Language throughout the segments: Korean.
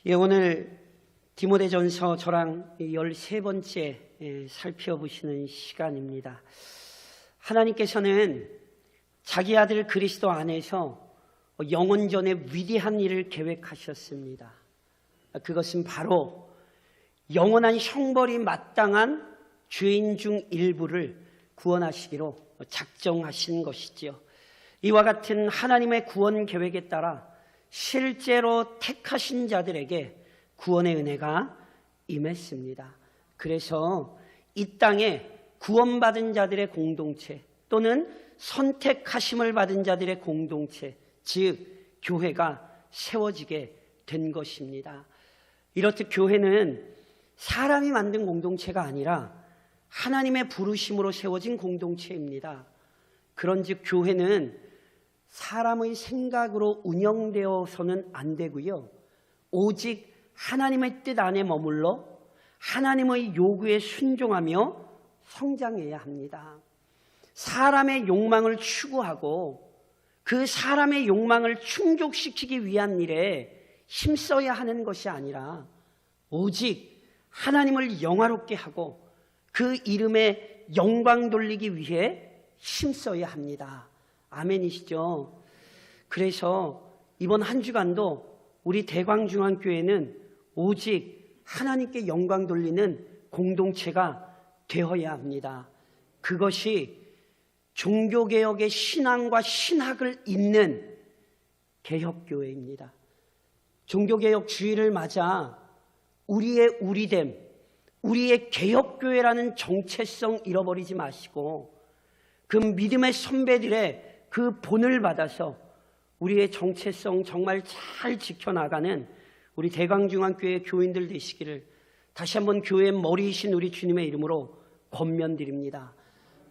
오늘 디모데전서 저랑 13번째 살펴보시는 시간입니다. 하나님께서는 자기 아들 그리스도 안에서 영원전에 위대한 일을 계획하셨습니다. 그것은 바로 영원한 형벌이 마땅한 죄인 중 일부를 구원하시기로 작정하신 것이지요. 이와 같은 하나님의 구원 계획에 따라 실제로 택하신 자들에게 구원의 은혜가 임했습니다. 그래서 이 땅에 구원받은 자들의 공동체 또는 선택하심을 받은 자들의 공동체, 즉 교회가 세워지게 된 것입니다. 이렇듯 교회는 사람이 만든 공동체가 아니라 하나님의 부르심으로 세워진 공동체입니다. 그런즉 교회는 사람의 생각으로 운영되어서는 안 되고요. 오직 하나님의 뜻 안에 머물러 하나님의 요구에 순종하며 성장해야 합니다. 사람의 욕망을 추구하고 그 사람의 욕망을 충족시키기 위한 일에 힘써야 하는 것이 아니라 오직 하나님을 영화롭게 하고 그 이름에 영광 돌리기 위해 힘써야 합니다. 아멘이시죠? 그래서 이번 한 주간도 우리 대광중앙교회는 오직 하나님께 영광 돌리는 공동체가 되어야 합니다. 그것이 종교개혁의 신앙과 신학을 잇는 개혁교회입니다. 종교개혁 주의를 맞아 우리의 우리됨, 우리의 개혁교회라는 정체성 잃어버리지 마시고 그 믿음의 선배들의 그 본을 받아서 우리의 정체성 정말 잘 지켜나가는 우리 대광중앙교회 교인들 되시기를 다시 한번 교회의 머리이신 우리 주님의 이름으로 권면드립니다.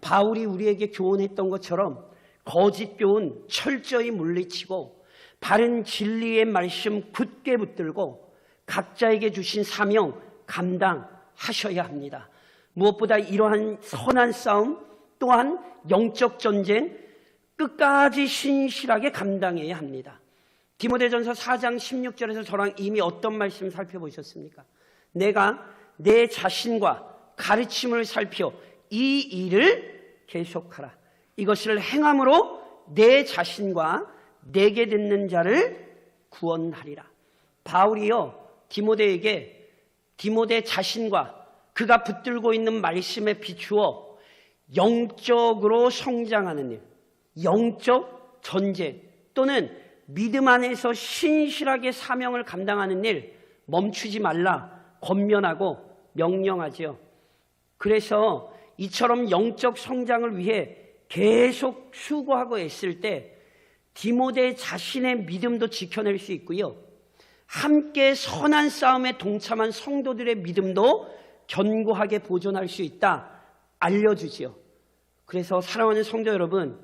바울이 우리에게 교훈했던 것처럼 거짓 교훈 철저히 물리치고 바른 진리의 말씀 굳게 붙들고 각자에게 주신 사명 감당하셔야 합니다. 무엇보다 이러한 선한 싸움 또한 영적 전쟁 끝까지 신실하게 감당해야 합니다. 디모데전서 4장 16절에서 저랑 이미 어떤 말씀 살펴보셨습니까? 내가 내 자신과 가르침을 살펴 이 일을 계속하라. 이것을 행함으로 내 자신과 내게 듣는 자를 구원하리라. 바울이요 디모데에게 디모데 자신과 그가 붙들고 있는 말씀에 비추어 영적으로 성장하는 일, 영적 전쟁 또는 믿음 안에서 신실하게 사명을 감당하는 일 멈추지 말라 권면하고 명령하죠. 그래서 이처럼 영적 성장을 위해 계속 수고하고 애쓸 때 디모데 자신의 믿음도 지켜낼 수 있고요. 함께 선한 싸움에 동참한 성도들의 믿음도 견고하게 보존할 수 있다 알려주지요. 그래서 사랑하는 성도 여러분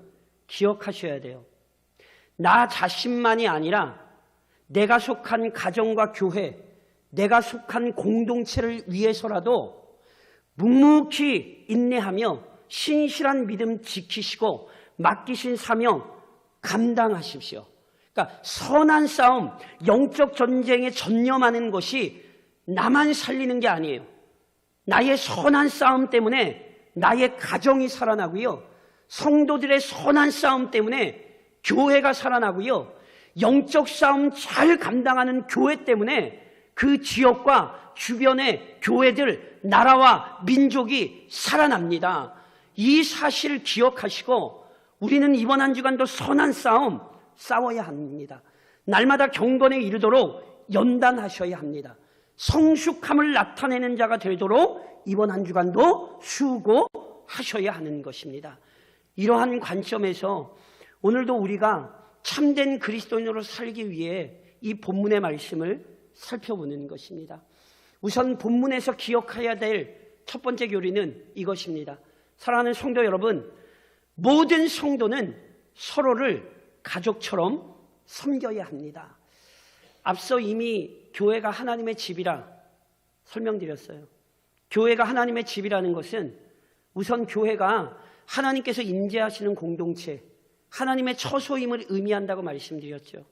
기억하셔야 돼요. 나 자신만이 아니라 내가 속한 가정과 교회, 내가 속한 공동체를 위해서라도 묵묵히 인내하며 신실한 믿음 지키시고 맡기신 사명 감당하십시오. 그러니까 선한 싸움, 영적 전쟁에 전념하는 것이 나만 살리는 게 아니에요. 나의 선한 싸움 때문에 나의 가정이 살아나고요. 성도들의 선한 싸움 때문에 교회가 살아나고요. 영적 싸움 잘 감당하는 교회 때문에 그 지역과 주변의 교회들, 나라와 민족이 살아납니다. 이 사실을 기억하시고 우리는 이번 한 주간도 선한 싸움 싸워야 합니다. 날마다 경건에 이르도록 연단하셔야 합니다. 성숙함을 나타내는 자가 되도록 이번 한 주간도 수고하셔야 하는 것입니다. 이러한 관점에서 오늘도 우리가 참된 그리스도인으로 살기 위해 이 본문의 말씀을 살펴보는 것입니다. 우선 본문에서 기억해야 될 첫 번째 교리는 이것입니다. 사랑하는 성도 여러분, 모든 성도는 서로를 가족처럼 섬겨야 합니다. 앞서 이미 교회가 하나님의 집이라 설명드렸어요. 교회가 하나님의 집이라는 것은 우선 교회가 하나님께서 임재하시는 공동체, 하나님의 처소임을 의미한다고 말씀드렸죠.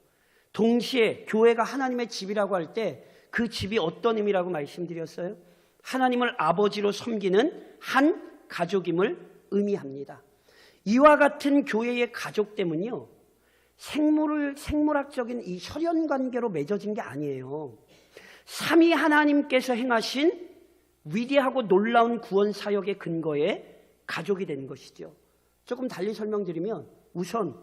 동시에 교회가 하나님의 집이라고 할 때 그 집이 어떤 의미라고 말씀드렸어요? 하나님을 아버지로 섬기는 한 가족임을 의미합니다. 이와 같은 교회의 가족됨은요, 생물학적인 이 혈연관계로 맺어진 게 아니에요. 삼위 하나님께서 행하신 위대하고 놀라운 구원 사역의 근거에 가족이 된 것이죠. 조금 달리 설명드리면, 우선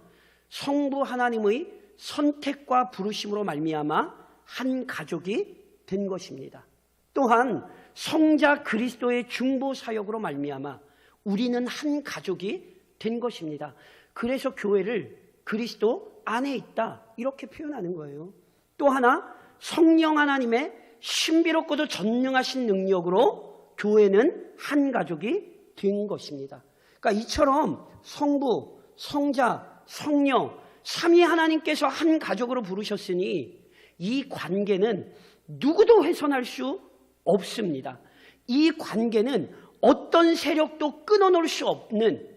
성부 하나님의 선택과 부르심으로 말미암아 한 가족이 된 것입니다. 또한 성자 그리스도의 중보 사역으로 말미암아 우리는 한 가족이 된 것입니다. 그래서 교회를 그리스도 안에 있다, 이렇게 표현하는 거예요. 또 하나, 성령 하나님의 신비롭고도 전능하신 능력으로 교회는 한 가족이 된 것입니다. 그러니까 이처럼 성부, 성자, 성령, 삼위 하나님께서 한 가족으로 부르셨으니 이 관계는 누구도 훼손할 수 없습니다. 이 관계는 어떤 세력도 끊어놓을 수 없는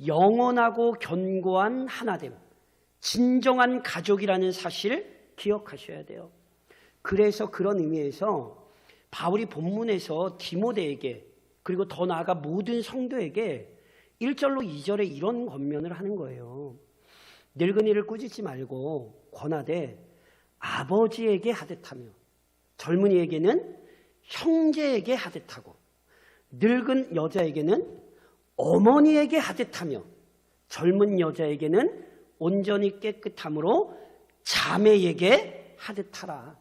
영원하고 견고한 하나됨, 진정한 가족이라는 사실을 기억하셔야 돼요. 그래서 그런 의미에서 바울이 본문에서 디모데에게, 그리고 더 나아가 모든 성도에게 1절로 2절에 이런 권면을 하는 거예요. 늙은이를 꾸짖지 말고 권하되 아버지에게 하듯하며, 젊은이에게는 형제에게 하듯하고, 늙은 여자에게는 어머니에게 하듯하며, 젊은 여자에게는 온전히 깨끗함으로 자매에게 하듯하라.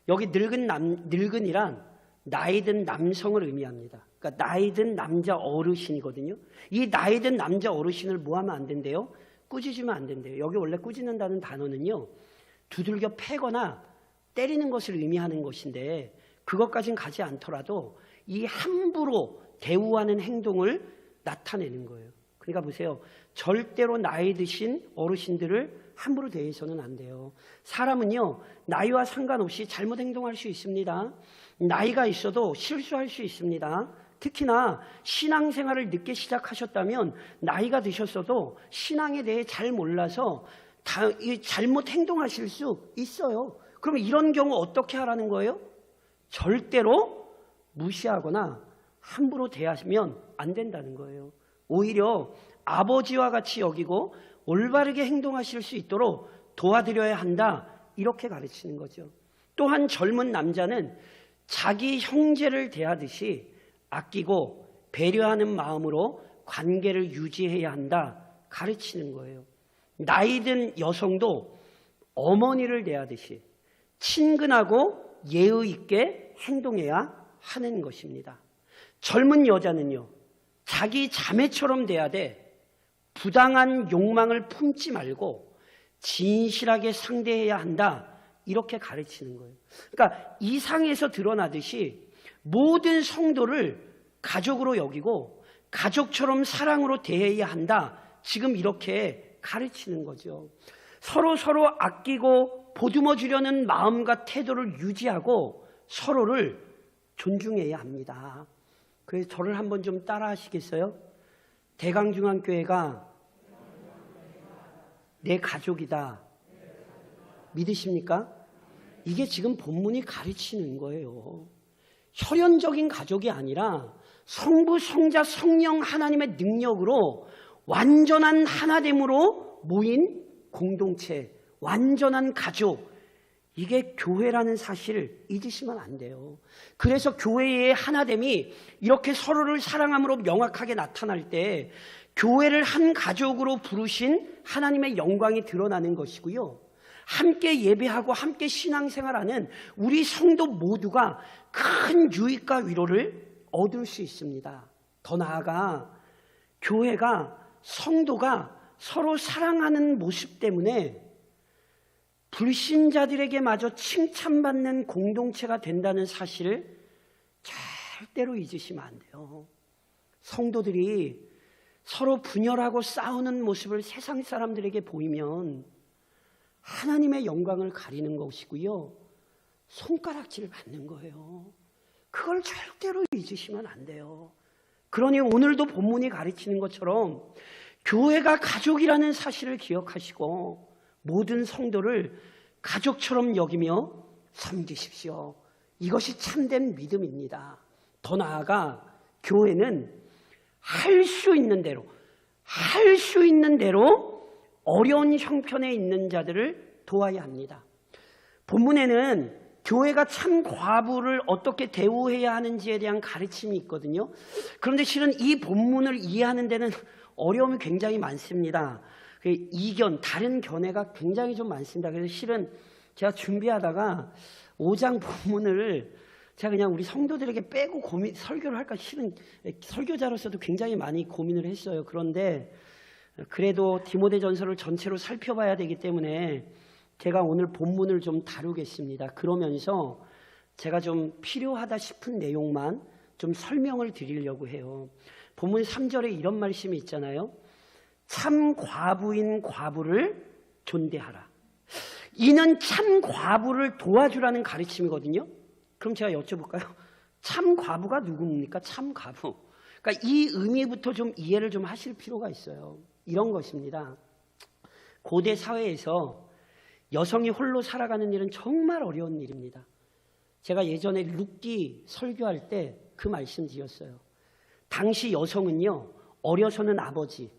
여기 늙은이란 나이든 남성을 의미합니다. 그러니까 나이든 남자 어르신이거든요. 이 나이든 남자 어르신을 뭐 하면 안 된대요? 꾸짖으면 안 된대요. 여기 원래 꾸짖는다는 단어는요, 두들겨 패거나 때리는 것을 의미하는 것인데, 그것까지는 가지 않더라도 이 함부로 대우하는 행동을 나타내는 거예요. 그러니까 보세요. 절대로 나이 드신 어르신들을 함부로 대해서는 안 돼요. 사람은요, 나이와 상관없이 잘못 행동할 수 있습니다. 나이가 있어도 실수할 수 있습니다. 특히나 신앙생활을 늦게 시작하셨다면 나이가 드셨어도 신앙에 대해 잘 몰라서 잘못 행동하실 수 있어요. 그러면 이런 경우 어떻게 하라는 거예요? 절대로 무시하거나 함부로 대하시면 안 된다는 거예요. 오히려 아버지와 같이 여기고 올바르게 행동하실 수 있도록 도와드려야 한다, 이렇게 가르치는 거죠. 또한 젊은 남자는 자기 형제를 대하듯이 아끼고 배려하는 마음으로 관계를 유지해야 한다, 가르치는 거예요. 나이든 여성도 어머니를 대하듯이 친근하고 예의 있게 행동해야 하는 것입니다. 젊은 여자는요, 자기 자매처럼 대해야 돼. 부당한 욕망을 품지 말고 진실하게 상대해야 한다, 이렇게 가르치는 거예요. 그러니까 이 상에서 드러나듯이 모든 성도를 가족으로 여기고 가족처럼 사랑으로 대해야 한다, 지금 이렇게 가르치는 거죠. 서로 아끼고 보듬어 주려는 마음과 태도를 유지하고 서로를 존중해야 합니다. 그래서 저를 한번 좀 따라 하시겠어요? 대강중앙교회가 내 가족이다. 믿으십니까? 이게 지금 본문이 가르치는 거예요. 혈연적인 가족이 아니라 성부, 성자, 성령 하나님의 능력으로 완전한 하나됨으로 모인 공동체, 완전한 가족, 이게 교회라는 사실을 잊으시면 안 돼요. 그래서 교회의 하나됨이 이렇게 서로를 사랑함으로 명확하게 나타날 때 교회를 한 가족으로 부르신 하나님의 영광이 드러나는 것이고요. 함께 예배하고 함께 신앙생활하는 우리 성도 모두가 큰 유익과 위로를 얻을 수 있습니다. 더 나아가 교회가, 성도가 서로 사랑하는 모습 때문에 불신자들에게마저 칭찬받는 공동체가 된다는 사실을 절대로 잊으시면 안 돼요. 성도들이 서로 분열하고 싸우는 모습을 세상 사람들에게 보이면 하나님의 영광을 가리는 것이고요, 손가락질을 받는 거예요. 그걸 절대로 잊으시면 안 돼요. 그러니 오늘도 본문이 가르치는 것처럼 교회가 가족이라는 사실을 기억하시고 모든 성도를 가족처럼 여기며 섬기십시오. 이것이 참된 믿음입니다. 더 나아가 교회는 할 수 있는 대로 어려운 형편에 있는 자들을 도와야 합니다. 본문에는 교회가 참 과부를 어떻게 대우해야 하는지에 대한 가르침이 있거든요. 그런데 실은 이 본문을 이해하는 데는 어려움이 굉장히 많습니다. 이견, 다른 견해가 굉장히 좀 많습니다. 그래서 실은 제가 준비하다가 5장 본문을 제가 그냥 우리 성도들에게 빼고 설교를 할까, 실은 설교자로서도 굉장히 많이 고민을 했어요. 그런데 그래도 디모데전서를 전체로 살펴봐야 되기 때문에 제가 오늘 본문을 좀 다루겠습니다. 그러면서 제가 좀 필요하다 싶은 내용만 좀 설명을 드리려고 해요. 본문 3절에 이런 말씀이 있잖아요. 참 과부인 과부를 존대하라. 이는 참 과부를 도와주라는 가르침이거든요. 그럼 제가 여쭤볼까요? 참 과부가 누굽니까? 참 과부. 그러니까 이 의미부터 좀 이해를 좀 하실 필요가 있어요. 이런 것입니다. 고대 사회에서 여성이 홀로 살아가는 일은 정말 어려운 일입니다. 제가 예전에 룻기 설교할 때 그 말씀 드렸어요. 당시 여성은요, 어려서는 아버지,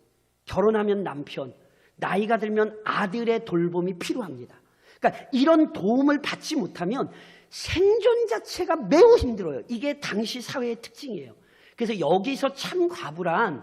결혼하면 남편, 나이가 들면 아들의 돌봄이 필요합니다. 그러니까 이런 도움을 받지 못하면 생존 자체가 매우 힘들어요. 이게 당시 사회의 특징이에요. 그래서 여기서 참 과부란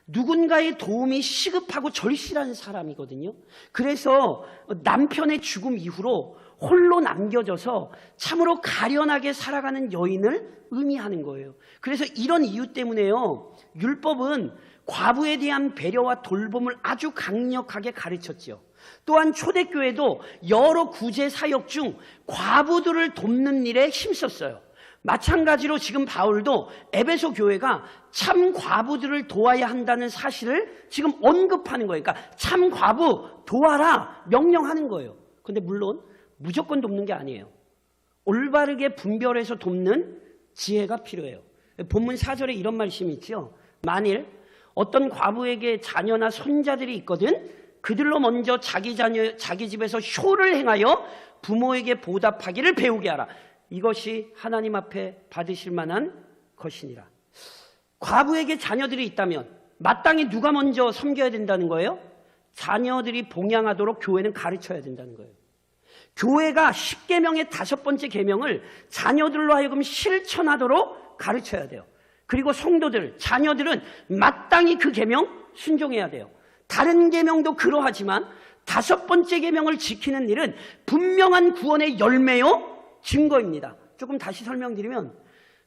누군가의 도움이 시급하고 절실한 사람이거든요. 그래서 남편의 죽음 이후로 홀로 남겨져서 참으로 가련하게 살아가는 여인을 의미하는 거예요. 그래서 이런 이유 때문에요, 율법은 과부에 대한 배려와 돌봄을 아주 강력하게 가르쳤죠. 또한 초대교회도 여러 구제 사역 중 과부들을 돕는 일에 힘썼어요. 마찬가지로 지금 바울도 에베소 교회가 참 과부들을 도와야 한다는 사실을 지금 언급하는 거예요. 그러니까 참 과부 도와라 명령하는 거예요. 그런데 물론 무조건 돕는 게 아니에요. 올바르게 분별해서 돕는 지혜가 필요해요. 본문 4절에 이런 말씀이 있죠. 만일 어떤 과부에게 자녀나 손자들이 있거든 그들로 먼저 자기 집에서 효를 행하여 부모에게 보답하기를 배우게 하라. 이것이 하나님 앞에 받으실 만한 것이니라. 과부에게 자녀들이 있다면 마땅히 누가 먼저 섬겨야 된다는 거예요? 자녀들이 봉양하도록 교회는 가르쳐야 된다는 거예요. 교회가 10계명의 5번째 계명을 자녀들로 하여금 실천하도록 가르쳐야 돼요. 그리고 성도들, 자녀들은 마땅히 그 계명 순종해야 돼요. 다른 계명도 그러하지만 5번째 계명을 지키는 일은 분명한 구원의 열매요 증거입니다. 조금 다시 설명드리면,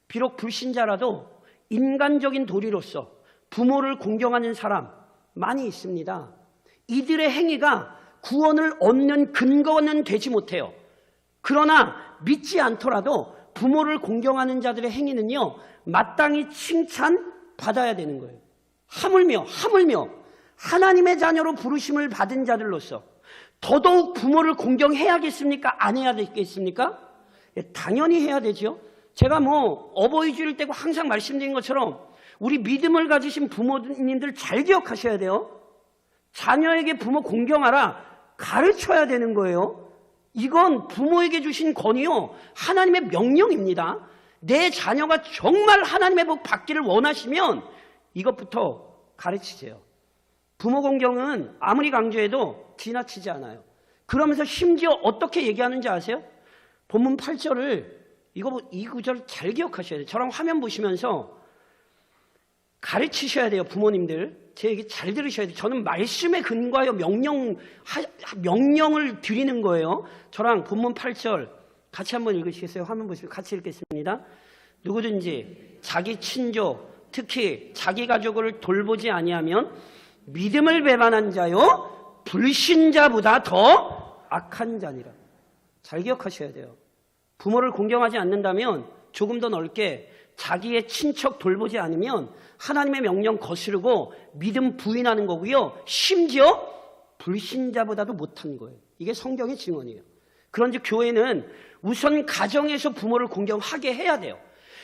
비록 불신자라도 인간적인 도리로서 부모를 공경하는 사람 많이 있습니다. 이들의 행위가 구원을 얻는 근거는 되지 못해요. 그러나 믿지 않더라도 부모를 공경하는 자들의 행위는요, 마땅히 칭찬받아야 되는 거예요. 하물며 하나님의 자녀로 부르심을 받은 자들로서 더더욱 부모를 공경해야겠습니까? 안 해야 되겠습니까? 당연히 해야 되죠. 제가 어버이 주일 때고 항상 말씀드린 것처럼 우리 믿음을 가지신 부모님들 잘 기억하셔야 돼요. 자녀에게 부모 공경하라 가르쳐야 되는 거예요. 이건 부모에게 주신 권위요, 하나님의 명령입니다. 내 자녀가 정말 하나님의 복 받기를 원하시면 이것부터 가르치세요. 부모 공경은 아무리 강조해도 지나치지 않아요. 그러면서 심지어 어떻게 얘기하는지 아세요? 본문 8절을 이 구절 잘 기억하셔야 돼요. 저랑 화면 보시면서 가르치셔야 돼요. 부모님들 제 얘기 잘 들으셔야 돼요. 저는 말씀에 근거하여 명령을 드리는 거예요. 저랑 본문 8절 같이 한번 읽으시겠어요? 화면 보시면 같이 읽겠습니다. 누구든지 자기 친족, 특히 자기 가족을 돌보지 아니하면 믿음을 배반한 자요 불신자보다 더 악한 자니라. 잘 기억하셔야 돼요. 부모를 공경하지 않는다면 조금 더 넓게 자기의 친척 돌보지 않으면 하나님의 명령 거스르고 믿음 부인하는 거고요, 심지어 불신자보다도 못한 거예요. 이게 성경의 증언이에요. 그런즉 교회는 우선 가정에서 부모를 공경하게 해야 돼요.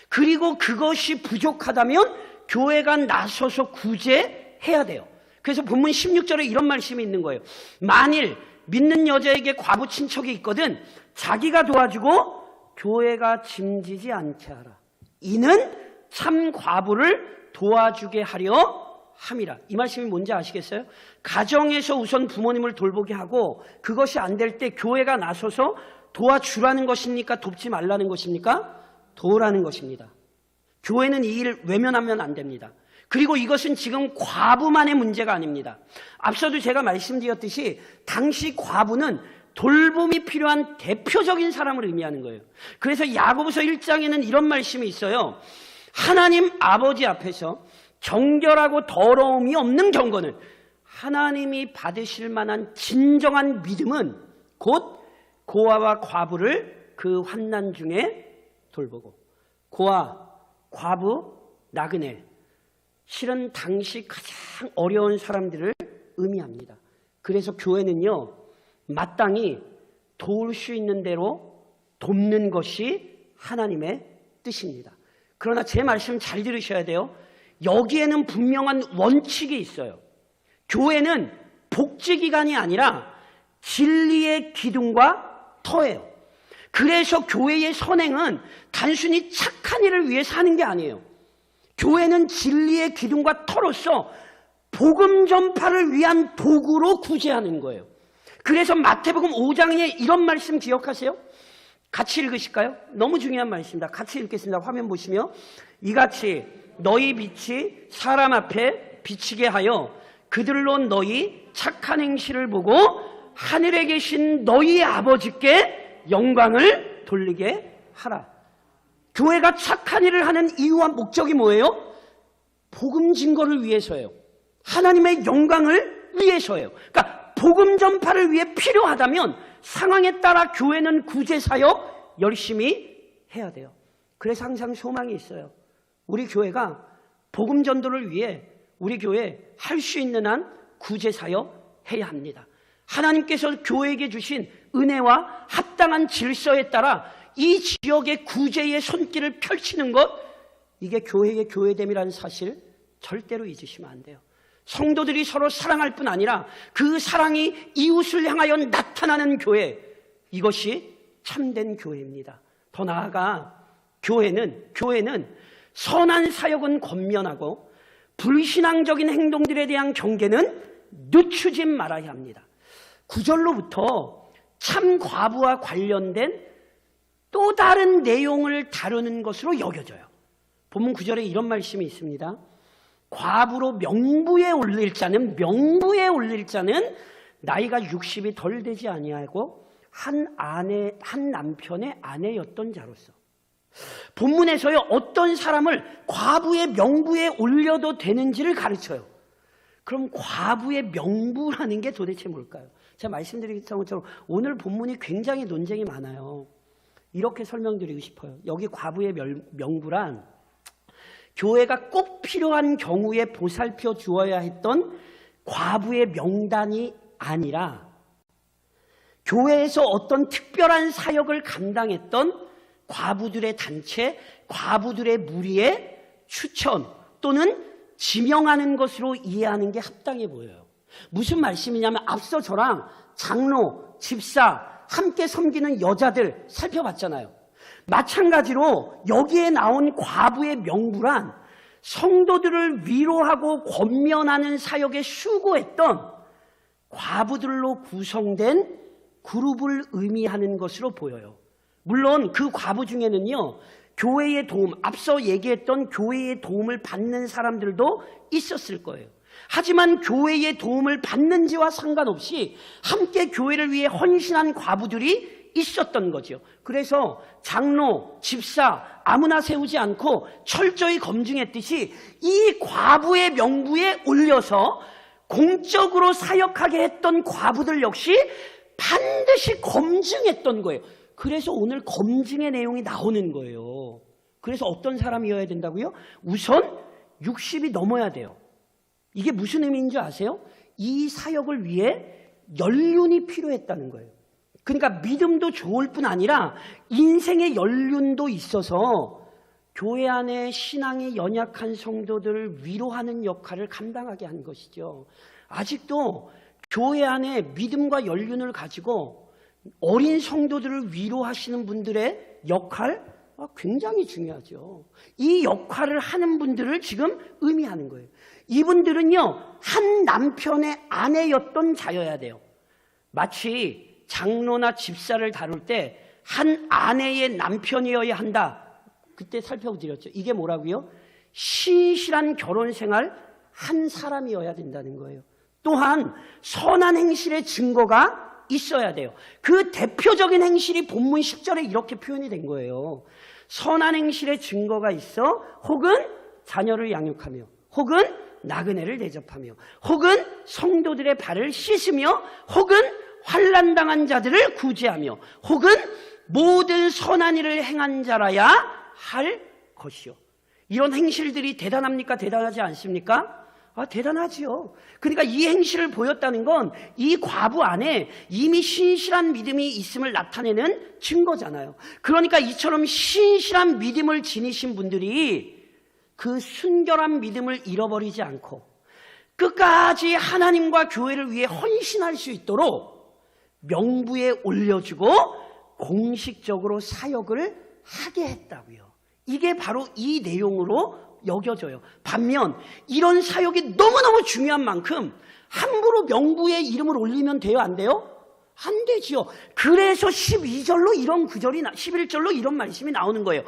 그리고 그것이 부족하다면 교회가 나서서 구제해야 돼요. 그래서 본문 16절에 이런 말씀이 있는 거예요. 만일 믿는 여자에게 과부 친척이 있거든 자기가 도와주고 교회가 짐지지 않게 하라. 이는 참 과부를 도와주게 하려 함이라. 이 말씀이 뭔지 아시겠어요? 가정에서 우선 부모님을 돌보게 하고 그것이 안 될 때 교회가 나서서 도와주라는 것입니까? 돕지 말라는 것입니까? 도우라는 것입니다. 교회는 이 일을 외면하면 안 됩니다. 그리고 이것은 지금 과부만의 문제가 아닙니다. 앞서도 제가 말씀드렸듯이 당시 과부는 돌봄이 필요한 대표적인 사람을 의미하는 거예요. 그래서 야고보서 1장에는 이런 말씀이 있어요. 하나님 아버지 앞에서 정결하고 더러움이 없는 경건을 하나님이 받으실 만한 진정한 믿음은 곧 고아와 과부를 그 환난 중에 돌보고. 고아, 과부, 나그네, 실은 당시 가장 어려운 사람들을 의미합니다. 그래서 교회는요, 마땅히 도울 수 있는 대로 돕는 것이 하나님의 뜻입니다. 그러나 제 말씀 잘 들으셔야 돼요. 여기에는 분명한 원칙이 있어요. 교회는 복지기관이 아니라 진리의 기둥과 터예요. 그래서 교회의 선행은 단순히 착한 일을 위해 사는 게 아니에요. 교회는 진리의 기둥과 터로서 복음 전파를 위한 도구로 구제하는 거예요. 그래서 마태복음 5장에 이런 말씀 기억하세요? 같이 읽으실까요? 너무 중요한 말씀입니다. 같이 읽겠습니다. 화면 보시면 이같이 너희 빛이 사람 앞에 비치게 하여 그들로 너희 착한 행실을 보고 하늘에 계신 너희 아버지께 영광을 돌리게 하라. 교회가 착한 일을 하는 이유와 목적이 뭐예요? 복음 증거를 위해서예요. 하나님의 영광을 위해서예요. 그러니까 복음 전파를 위해 필요하다면 상황에 따라 교회는 구제 사역 열심히 해야 돼요. 그래서 항상 소망이 있어요. 우리 교회가 복음 전도를 위해 우리 교회 할 수 있는 한 구제 사역 해야 합니다. 하나님께서 교회에게 주신 은혜와 합당한 질서에 따라 이 지역의 구제의 손길을 펼치는 것, 이게 교회의 교회됨이라는 사실 절대로 잊으시면 안 돼요. 성도들이 서로 사랑할 뿐 아니라 그 사랑이 이웃을 향하여 나타나는 교회, 이것이 참된 교회입니다. 더 나아가 교회는 선한 사역은 권면하고 불신앙적인 행동들에 대한 경계는 늦추지 말아야 합니다. 9절로부터 참 과부와 관련된 또 다른 내용을 다루는 것으로 여겨져요. 본문 9절에 이런 말씀이 있습니다. 과부로 명부에 올릴 자는 나이가 60이 덜 되지 아니하고 한 남편의 아내였던 자로서. 본문에서요, 어떤 사람을 과부의 명부에 올려도 되는지를 가르쳐요. 그럼 과부의 명부라는 게 도대체 뭘까요? 제가 말씀드린 것처럼 오늘 본문이 굉장히 논쟁이 많아요. 이렇게 설명드리고 싶어요. 여기 과부의 명부란 교회가 꼭 필요한 경우에 보살펴 주어야 했던 과부의 명단이 아니라 교회에서 어떤 특별한 사역을 감당했던 과부들의 단체, 과부들의 무리의 추천 또는 지명하는 것으로 이해하는 게 합당해 보여요. 무슨 말씀이냐면 앞서 저랑 장로, 집사, 함께 섬기는 여자들 살펴봤잖아요. 마찬가지로 여기에 나온 과부의 명부란 성도들을 위로하고 권면하는 사역에 수고했던 과부들로 구성된 그룹을 의미하는 것으로 보여요. 물론 그 과부 중에는요, 교회의 도움, 앞서 얘기했던 교회의 도움을 받는 사람들도 있었을 거예요. 하지만 교회의 도움을 받는지와 상관없이 함께 교회를 위해 헌신한 과부들이 있었던 거죠. 그래서 장로, 집사 아무나 세우지 않고 철저히 검증했듯이 이 과부의 명부에 올려서 공적으로 사역하게 했던 과부들 역시 반드시 검증했던 거예요. 그래서 오늘 검증의 내용이 나오는 거예요. 그래서 어떤 사람이어야 된다고요? 우선 60이 넘어야 돼요. 이게 무슨 의미인지 아세요? 이 사역을 위해 연륜이 필요했다는 거예요. 그러니까 믿음도 좋을 뿐 아니라 인생의 연륜도 있어서 교회 안에 신앙이 연약한 성도들을 위로하는 역할을 감당하게 한 것이죠. 아직도 교회 안에 믿음과 연륜을 가지고 어린 성도들을 위로하시는 분들의 역할 굉장히 중요하죠. 이 역할을 하는 분들을 지금 의미하는 거예요. 이분들은요, 한 남편의 아내였던 자여야 돼요. 마치 장로나 집사를 다룰 때 한 아내의 남편이어야 한다. 그때 살펴드렸죠. 이게 뭐라고요? 신실한 결혼 생활 한 사람이어야 된다는 거예요. 또한 선한 행실의 증거가 있어야 돼요. 그 대표적인 행실이 본문 10절에 이렇게 표현이 된 거예요. 선한 행실의 증거가 있어 혹은 자녀를 양육하며 혹은 나그네를 대접하며 혹은 성도들의 발을 씻으며 혹은 환난당한 자들을 구제하며 혹은 모든 선한 일을 행한 자라야 할 것이요. 이런 행실들이 대단합니까? 대단하지 않습니까? 대단하지요. 그러니까 이 행실을 보였다는 건 이 과부 안에 이미 신실한 믿음이 있음을 나타내는 증거잖아요. 그러니까 이처럼 신실한 믿음을 지니신 분들이 그 순결한 믿음을 잃어버리지 않고 끝까지 하나님과 교회를 위해 헌신할 수 있도록 명부에 올려주고 공식적으로 사역을 하게 했다고요. 이게 바로 이 내용으로 여겨져요. 반면 이런 사역이 너무너무 중요한 만큼 함부로 명부에 이름을 올리면 돼요? 안 돼요? 안 되지요. 그래서 12절로 이런 구절이 11절로 이런 말씀이 나오는 거예요.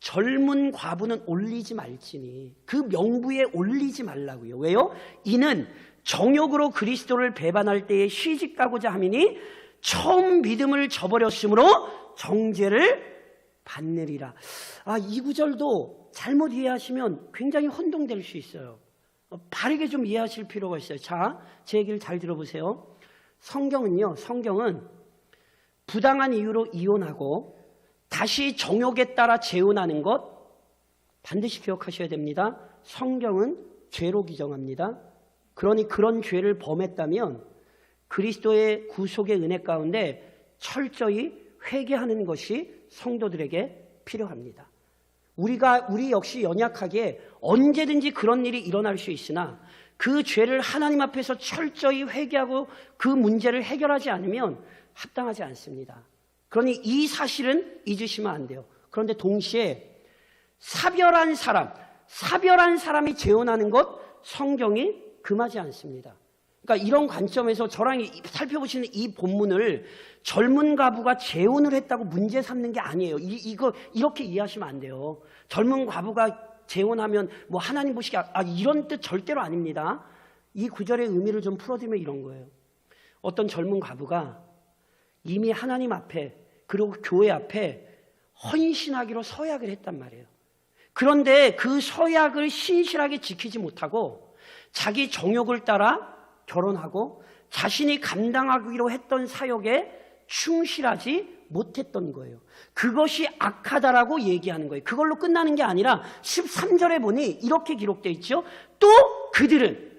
젊은 과부는 올리지 말지니 그 명부에 올리지 말라고요. 왜요? 이는 정욕으로 그리스도를 배반할 때에 시집가고자 함이니 처음 믿음을 저버렸으므로 정죄를 받느리라. 이 구절도 잘못 이해하시면 굉장히 혼동될 수 있어요. 바르게 좀 이해하실 필요가 있어요. 자, 제 얘기를 잘 들어보세요. 성경은 부당한 이유로 이혼하고 다시 정욕에 따라 재혼하는 것 반드시 기억하셔야 됩니다. 성경은 죄로 규정합니다. 그러니 그런 죄를 범했다면 그리스도의 구속의 은혜 가운데 철저히 회개하는 것이 성도들에게 필요합니다. 우리 역시 연약하게 언제든지 그런 일이 일어날 수 있으나 그 죄를 하나님 앞에서 철저히 회개하고 그 문제를 해결하지 않으면 합당하지 않습니다. 그러니 이 사실은 잊으시면 안 돼요. 그런데 동시에 사별한 사람이 재혼하는 것 성경이 금하지 않습니다. 그러니까 이런 관점에서 저랑 살펴보시는 이 본문을 젊은 과부가 재혼을 했다고 문제 삼는 게 아니에요. 이렇게 이해하시면 안 돼요. 젊은 과부가 재혼하면 뭐 하나님 보시기에 이런 뜻 절대로 아닙니다. 이 구절의 의미를 좀 풀어드리면 이런 거예요. 어떤 젊은 과부가 이미 하나님 앞에 그리고 교회 앞에 헌신하기로 서약을 했단 말이에요. 그런데 그 서약을 신실하게 지키지 못하고 자기 정욕을 따라 결혼하고 자신이 감당하기로 했던 사역에 충실하지 못했던 거예요. 그것이 악하다라고 얘기하는 거예요. 그걸로 끝나는 게 아니라 13절에 보니 이렇게 기록되어 있죠. 또 그들은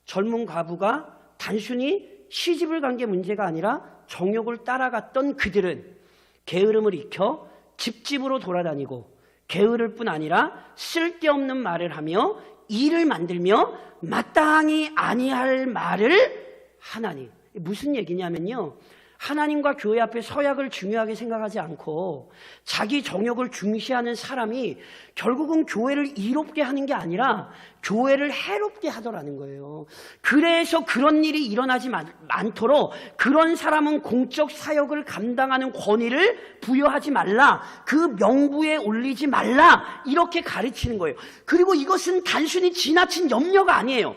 젊은 과부가 단순히 시집을 간 게 문제가 아니라 정욕을 따라갔던 그들은 게으름을 익혀 집집으로 돌아다니고 게으를 뿐 아니라 쓸데없는 말을 하며 일을 만들며 마땅히 아니할 말을 하나니. 무슨 얘기냐면요, 하나님과 교회 앞에 서약을 중요하게 생각하지 않고 자기 정욕을 중시하는 사람이 결국은 교회를 이롭게 하는 게 아니라 교회를 해롭게 하더라는 거예요. 그래서 그런 일이 일어나지 않도록 그런 사람은 공적 사역을 감당하는 권위를 부여하지 말라, 그 명부에 올리지 말라, 이렇게 가르치는 거예요. 그리고 이것은 단순히 지나친 염려가 아니에요.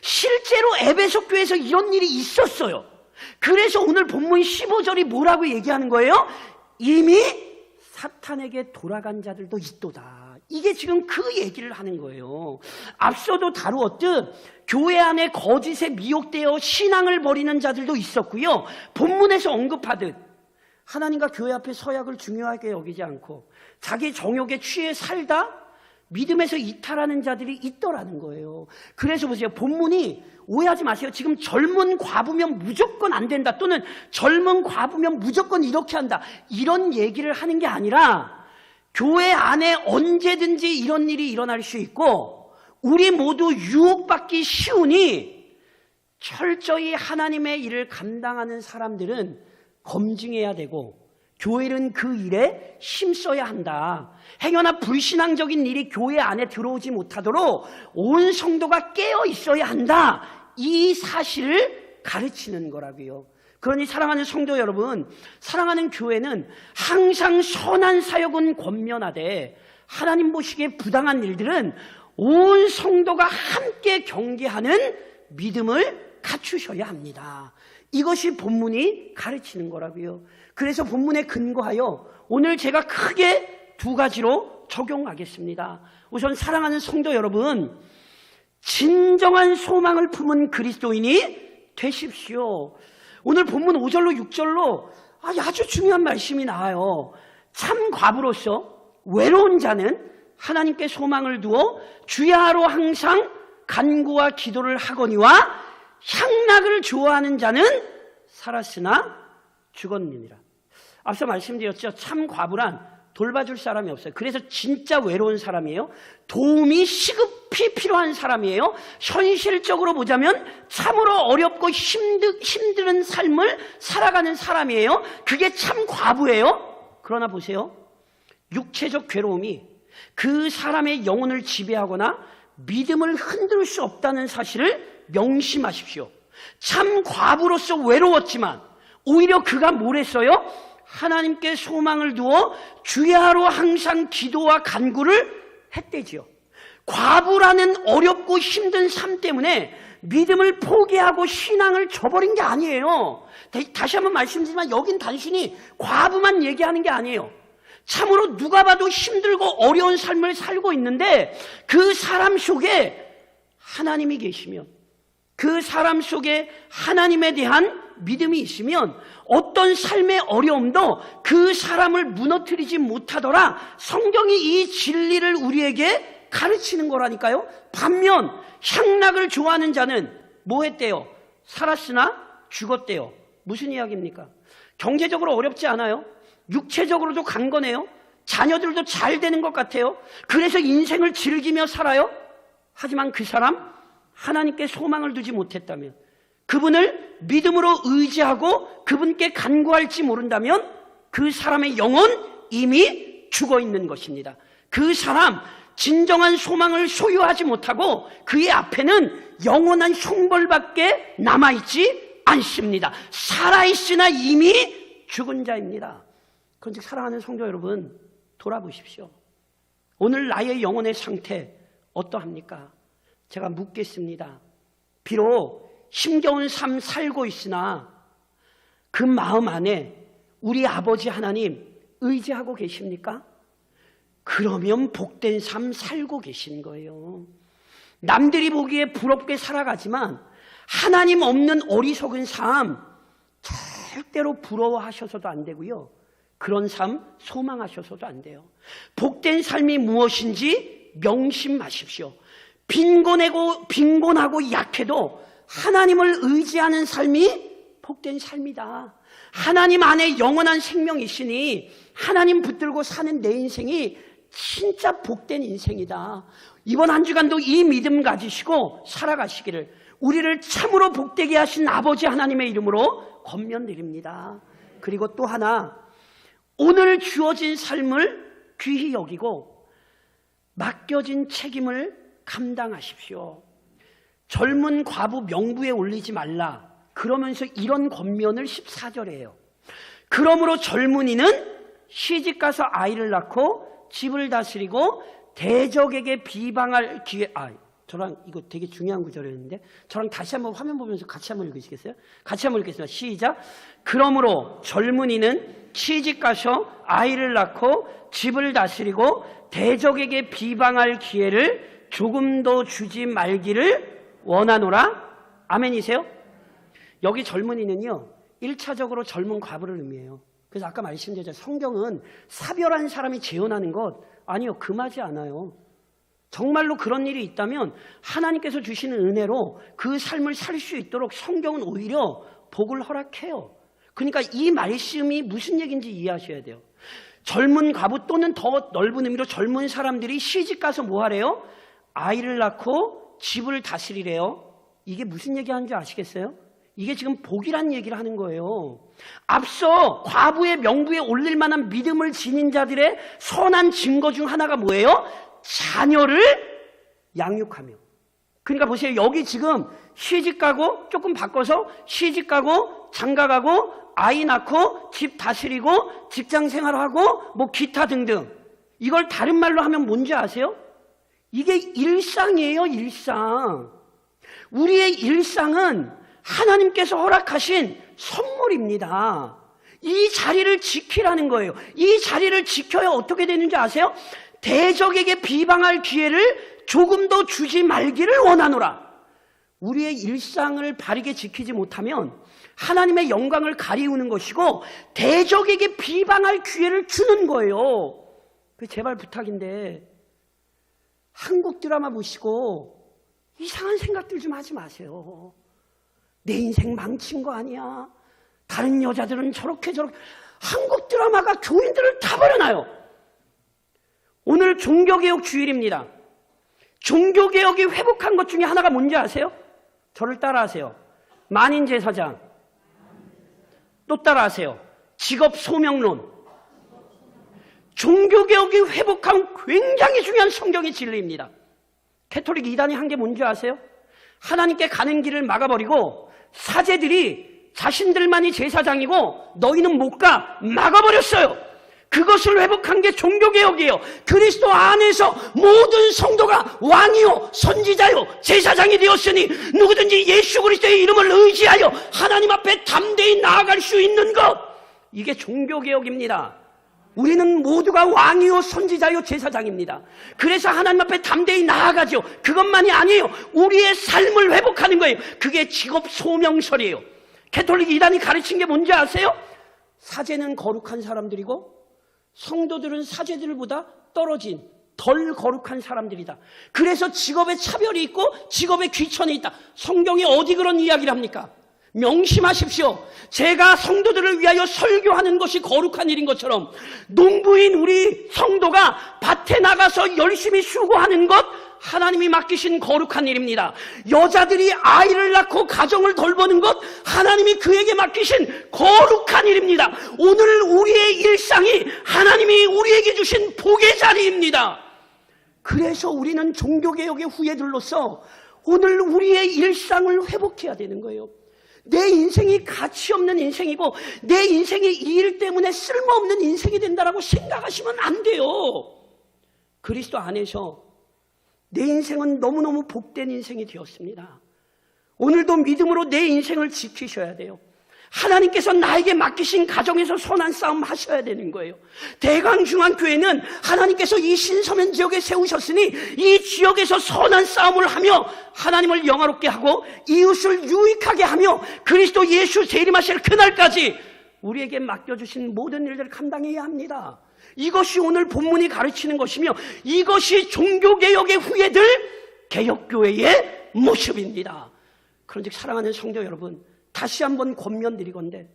실제로 에베소 교회에서 이런 일이 있었어요. 그래서 오늘 본문 15절이 뭐라고 얘기하는 거예요? 이미 사탄에게 돌아간 자들도 있도다. 이게 지금 그 얘기를 하는 거예요. 앞서도 다루었듯 교회 안에 거짓에 미혹되어 신앙을 버리는 자들도 있었고요, 본문에서 언급하듯 하나님과 교회 앞에 서약을 중요하게 여기지 않고 자기 정욕에 취해 살다 믿음에서 이탈하는 자들이 있더라는 거예요. 그래서 보세요. 본문이 오해하지 마세요. 지금 젊은 과부면 무조건 안 된다, 또는 젊은 과부면 무조건 이렇게 한다, 이런 얘기를 하는 게 아니라 교회 안에 언제든지 이런 일이 일어날 수 있고 우리 모두 유혹받기 쉬우니 철저히 하나님의 일을 감당하는 사람들은 검증해야 되고 교회는 그 일에 힘써야 한다. 행여나 불신앙적인 일이 교회 안에 들어오지 못하도록 온 성도가 깨어 있어야 한다. 이 사실을 가르치는 거라고요. 그러니 사랑하는 성도 여러분, 사랑하는 교회는 항상 선한 사역은 권면하되 하나님 보시기에 부당한 일들은 온 성도가 함께 경계하는 믿음을 갖추셔야 합니다. 이것이 본문이 가르치는 거라고요. 그래서 본문에 근거하여 오늘 제가 크게 두 가지로 적용하겠습니다. 우선 사랑하는 성도 여러분, 진정한 소망을 품은 그리스도인이 되십시오. 오늘 본문 5절로 6절로 아주 중요한 말씀이 나와요. 참 과부로서 외로운 자는 하나님께 소망을 두어 주야로 항상 간구와 기도를 하거니와 향락을 좋아하는 자는 살았으나 죽었느니라. 앞서 말씀드렸죠. 참 과부란 돌봐줄 사람이 없어요. 그래서 진짜 외로운 사람이에요. 도움이 시급히 필요한 사람이에요. 현실적으로 보자면 참으로 어렵고 힘든 삶을 살아가는 사람이에요. 그게 참 과부예요. 그러나 보세요. 육체적 괴로움이 그 사람의 영혼을 지배하거나 믿음을 흔들 수 없다는 사실을 명심하십시오. 참 과부로서 외로웠지만 오히려 그가 뭘 했어요? 하나님께 소망을 두어 주야로 항상 기도와 간구를 했대지요. 과부라는 어렵고 힘든 삶 때문에 믿음을 포기하고 신앙을 저버린 게 아니에요. 다시 한번 말씀드리지만 여긴 단순히 과부만 얘기하는 게 아니에요. 참으로 누가 봐도 힘들고 어려운 삶을 살고 있는데 그 사람 속에 하나님이 계시면, 그 사람 속에 하나님에 대한 믿음이 있으면 어떤 삶의 어려움도 그 사람을 무너뜨리지 못하더라. 성경이 이 진리를 우리에게 가르치는 거라니까요. 반면 향락을 좋아하는 자는 뭐 했대요? 살았으나 죽었대요. 무슨 이야기입니까? 경제적으로 어렵지 않아요. 육체적으로도 강건해요. 자녀들도 잘 되는 것 같아요. 그래서 인생을 즐기며 살아요. 하지만 그 사람 하나님께 소망을 두지 못했다면, 그분을 믿음으로 의지하고 그분께 간구할지 모른다면 그 사람의 영혼 이미 죽어 있는 것입니다. 그 사람 진정한 소망을 소유하지 못하고 그의 앞에는 영원한 형벌밖에 남아있지 않습니다. 살아있으나 이미 죽은 자입니다. 그런즉 사랑하는 성도 여러분, 돌아보십시오. 오늘 나의 영혼의 상태 어떠합니까? 제가 묻겠습니다. 비록 힘겨운 삶 살고 있으나 그 마음 안에 우리 아버지 하나님 의지하고 계십니까? 그러면 복된 삶 살고 계신 거예요. 남들이 보기에 부럽게 살아가지만 하나님 없는 어리석은 삶 절대로 부러워하셔서도 안 되고요. 그런 삶 소망하셔서도 안 돼요. 복된 삶이 무엇인지 명심하십시오. 빈곤하고 약해도 하나님을 의지하는 삶이 복된 삶이다. 하나님 안에 영원한 생명이 있으니 하나님 붙들고 사는 내 인생이 진짜 복된 인생이다. 이번 한 주간도 이 믿음 가지시고 살아가시기를 우리를 참으로 복되게 하신 아버지 하나님의 이름으로 권면드립니다. 그리고 또 하나, 오늘 주어진 삶을 귀히 여기고 맡겨진 책임을 감당하십시오. 젊은 과부 명부에 올리지 말라. 그러면서 이런 권면을 14절에 해요. 그러므로 젊은이는 시집가서 아이를 낳고 집을 다스리고 대적에게 비방할 기회. 저랑 이거 되게 중요한 구절이었는데 저랑 다시 한번 화면 보면서 같이 한번 읽으시겠어요? 같이 한번 읽겠습니다. 시작. 그러므로 젊은이는 시집가서 아이를 낳고 집을 다스리고 대적에게 비방할 기회를 조금도 주지 말기를 원하노라. 아멘이세요? 여기 젊은이는요 1차적으로 젊은 과부를 의미해요. 그래서 아까 말씀드렸죠. 성경은 사별한 사람이 재혼하는 것 아니요, 금하지 않아요. 정말로 그런 일이 있다면 하나님께서 주시는 은혜로 그 삶을 살 수 있도록 성경은 오히려 복을 허락해요. 그러니까 이 말씀이 무슨 얘기인지 이해하셔야 돼요. 젊은 과부 또는 더 넓은 의미로 젊은 사람들이 시집가서 뭐 하래요? 아이를 낳고 집을 다스리래요. 이게 무슨 얘기하는 줄 아시겠어요? 이게 지금 복이란 얘기를 하는 거예요. 앞서 과부의 명부에 올릴 만한 믿음을 지닌 자들의 선한 증거 중 하나가 뭐예요? 자녀를 양육하며. 그러니까 보세요. 여기 지금 시집가고, 조금 바꿔서 시집가고 장가가고 아이 낳고 집 다스리고 직장 생활하고 뭐 기타 등등, 이걸 다른 말로 하면 뭔지 아세요? 이게 일상이에요. 일상. 우리의 일상은 하나님께서 허락하신 선물입니다. 이 자리를 지키라는 거예요. 이 자리를 지켜야 어떻게 되는지 아세요? 대적에게 비방할 기회를 조금 더 주지 말기를 원하노라. 우리의 일상을 바르게 지키지 못하면 하나님의 영광을 가리우는 것이고 대적에게 비방할 기회를 주는 거예요. 제발 부탁인데 한국 드라마 보시고 이상한 생각들 좀 하지 마세요. 내 인생 망친 거 아니야? 다른 여자들은 저렇게. 한국 드라마가 교인들을 다 버려놔요. 오늘 종교개혁 주일입니다. 종교개혁이 회복한 것 중에 하나가 뭔지 아세요? 저를 따라하세요. 만인제사장. 또 따라하세요. 직업소명론. 종교개혁이 회복한 굉장히 중요한 성경의 진리입니다. 캐톨릭 이단이 한 게 뭔지 아세요? 하나님께 가는 길을 막아버리고 사제들이 자신들만이 제사장이고 너희는 못 가 막아버렸어요. 그것을 회복한 게 종교개혁이에요. 그리스도 안에서 모든 성도가 왕이요 선지자요 제사장이 되었으니 누구든지 예수 그리스도의 이름을 의지하여 하나님 앞에 담대히 나아갈 수 있는 것, 이게 종교개혁입니다. 우리는 모두가 왕이요 선지자요 제사장입니다. 그래서 하나님 앞에 담대히 나아가죠. 그것만이 아니에요. 우리의 삶을 회복하는 거예요. 그게 직업 소명설이에요. 캐톨릭 이단이 가르친 게 뭔지 아세요? 사제는 거룩한 사람들이고 성도들은 사제들보다 떨어진 덜 거룩한 사람들이다. 그래서 직업에 차별이 있고 직업에 귀천이 있다. 성경이 어디 그런 이야기를 합니까? 명심하십시오. 제가 성도들을 위하여 설교하는 것이 거룩한 일인 것처럼 농부인 우리 성도가 밭에 나가서 열심히 수고하는 것, 하나님이 맡기신 거룩한 일입니다. 여자들이 아이를 낳고 가정을 돌보는 것, 하나님이 그에게 맡기신 거룩한 일입니다. 오늘 우리의 일상이 하나님이 우리에게 주신 복의 자리입니다. 그래서 우리는 종교개혁의 후예들로서 오늘 우리의 일상을 회복해야 되는 거예요. 내 인생이 가치 없는 인생이고 내 인생이 이 일 때문에 쓸모없는 인생이 된다라고 생각하시면 안 돼요. 그리스도 안에서 내 인생은 너무너무 복된 인생이 되었습니다. 오늘도 믿음으로 내 인생을 지키셔야 돼요. 하나님께서 나에게 맡기신 가정에서 선한 싸움 하셔야 되는 거예요. 대강중앙교회는 하나님께서 이 신서면 지역에 세우셨으니 이 지역에서 선한 싸움을 하며 하나님을 영화롭게 하고 이웃을 유익하게 하며 그리스도 예수 재림하실 그날까지 우리에게 맡겨주신 모든 일들을 감당해야 합니다. 이것이 오늘 본문이 가르치는 것이며 이것이 종교개혁의 후예들 개혁교회의 모습입니다. 그런즉 사랑하는 성도 여러분, 다시 한번 권면드리건대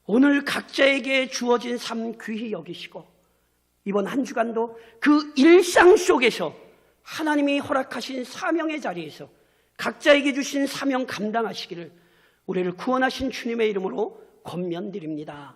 오늘 각자에게 주어진 삶 귀히 여기시고 이번 한 주간도 그 일상 속에서 하나님이 허락하신 사명의 자리에서 각자에게 주신 사명 감당하시기를 우리를 구원하신 주님의 이름으로 권면드립니다.